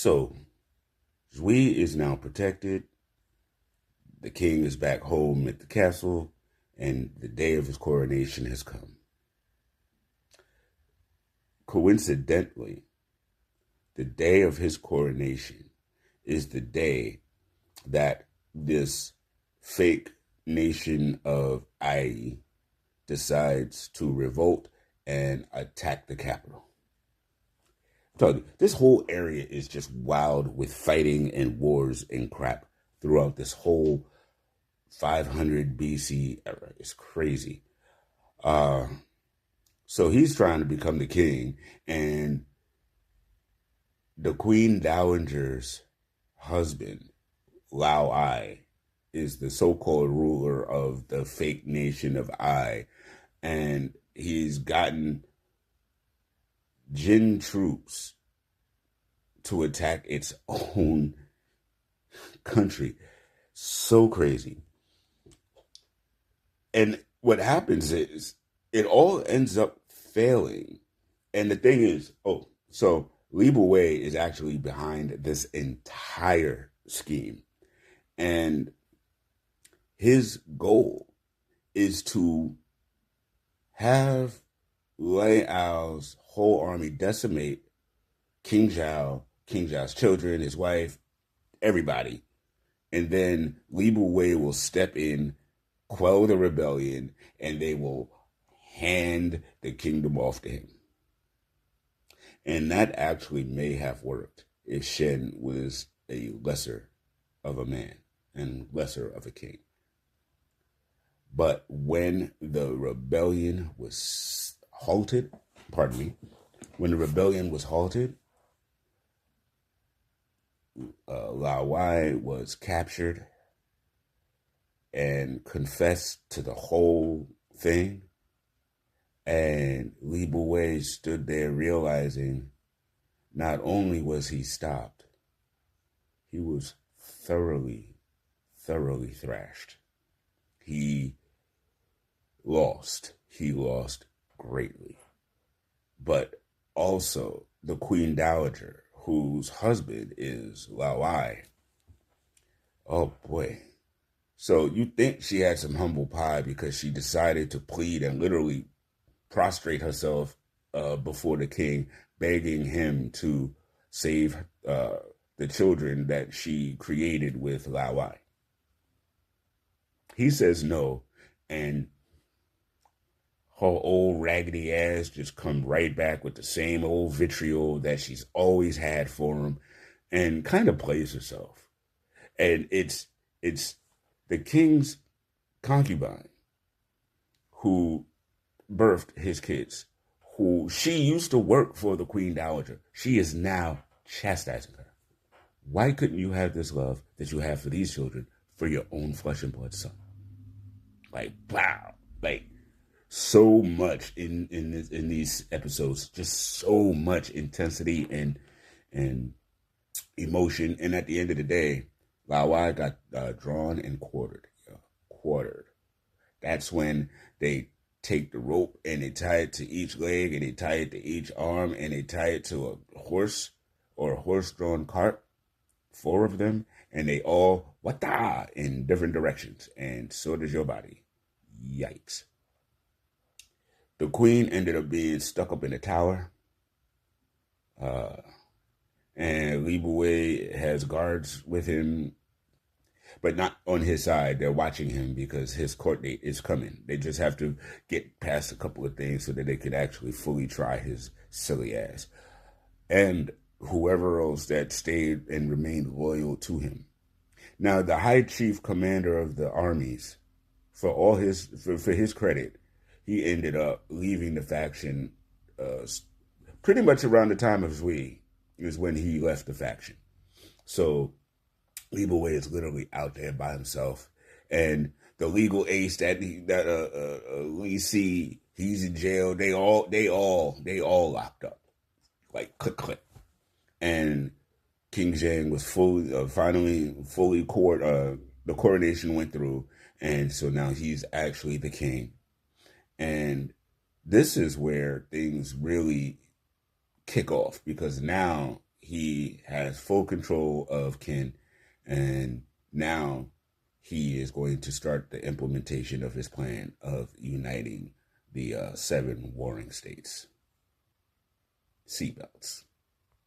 So, Zui is now protected. The king is back home at the castle, and the day of his coronation has come. Coincidentally, the day of his coronation is the day that this fake nation of Ai decides to revolt and attack the capital. So this whole area is just wild with fighting and wars and crap throughout this whole 500 BC era. It's crazy. So he's trying to become the king, and the Queen Dowager's husband, Lao Ai, is the so-called ruler of the fake nation of Ai, and he's gotten Jin troops to attack its own country. So crazy. And what happens is it all ends up failing. And the thing is, so Li Wei is actually behind this entire scheme. And his goal is to have Lei Ao's whole army decimate King Zhao, King Zhao's children, his wife, everybody. And then Li Wei will step in, quell the rebellion, and they will hand the kingdom off to him. And that actually may have worked if Shen was a lesser of a man and lesser of a king. But when the rebellion was halted, Lao Wai was captured and confessed to the whole thing. And Li Wei stood there realizing not only was he stopped, he was thoroughly thrashed. He lost greatly. But also the Queen Dowager, whose husband is Lao Ai. Oh boy. So you think she had some humble pie because she decided to plead and literally prostrate herself before the king, begging him to save the children that she created with Lao Ai. He says no, and her old raggedy ass just come right back with the same old vitriol that she's always had for him, and kind of plays herself. And it's the king's concubine who birthed his kids, who she used to work for the Queen Dowager. She is now chastising her. Why couldn't you have this love that you have for these children for your own flesh and blood son? Like, wow. Like, so much in these episodes, just so much intensity and emotion. And at the end of the day, Lao Wai got drawn and quartered. That's when they take the rope and they tie it to each leg and they tie it to each arm and they tie it to a horse or a horse-drawn cart, 4 of them, and they all wata in different directions, and so does your body. Yikes. The queen ended up being stuck up in the tower, and Li Wei has guards with him, but not on his side. They're watching him because his court date is coming. They just have to get past a couple of things so that they could actually fully try his silly ass. And whoever else that stayed and remained loyal to him. Now, the high chief commander of the armies, for his credit, he ended up leaving the faction pretty much around the time of Zui is when he left the faction. So Li Wei is literally out there by himself, and the legal ace that we see, he's in jail. They all locked up, like click. And King Zheng was fully court. The coronation went through, and so now he's actually the king. And this is where things really kick off, because now he has full control of Ken, and now he is going to start the implementation of his plan of uniting the seven warring states. Seatbelts.